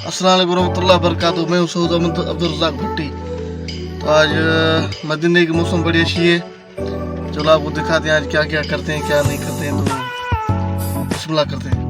अस्सलाम वालेकुम रहमतुल्लाहि वबरकातुहू। मैं हूँ सऊद अब्दुल रज़्ज़ाक भट्टी। तो आज मदीने की मौसम बड़ी अच्छी है। चलो आपको दिखाते हैं आज क्या क्या करते हैं क्या नहीं करते हैं। तो बिस्मिल्लाह करते हैं।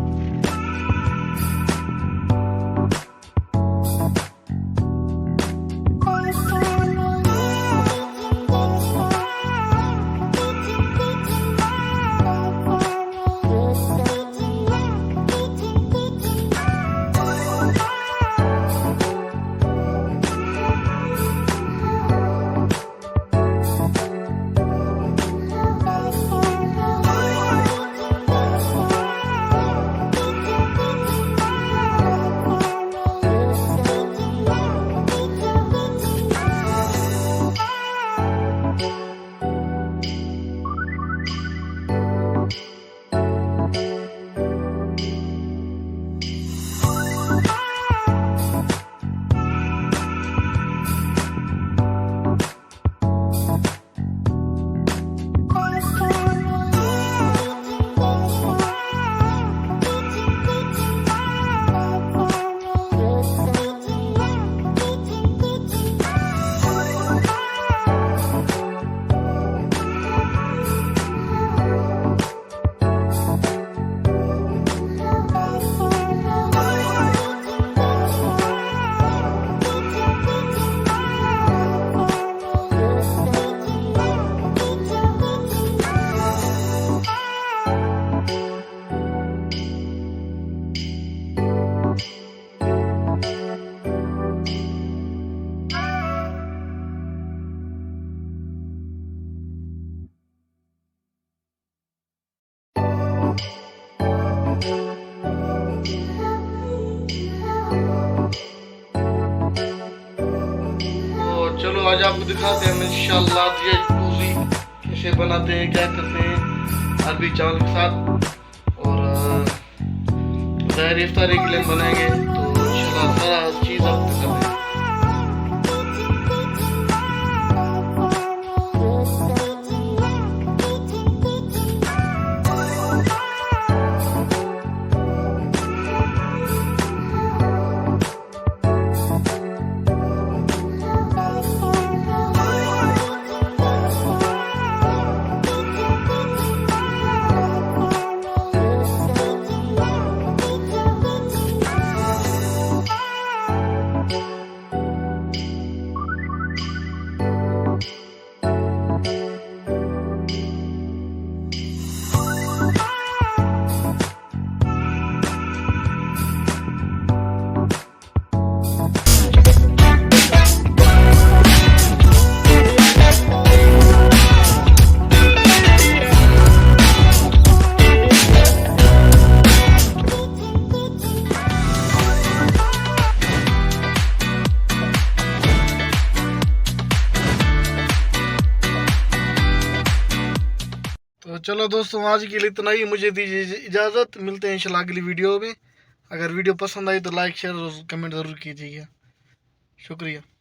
चलो आज आपको दिखाते हैं इंशाल्लाह ये कोजी कैसे बनाते हैं क्या करते हैं अरबी चावल के साथ। और ज़ाहिर इफ्तारी के लिए बनाएंगे तो इंशाल्लाह सारा चीज़ आपको दिखाते हैं। तो चलो दोस्तों आज के लिए इतना ही, मुझे दीजिए इजाज़त। मिलते हैं इंशाल्लाह अगली वीडियो में। अगर वीडियो पसंद आई तो लाइक शेयर और कमेंट ज़रूर कीजिएगा। शुक्रिया।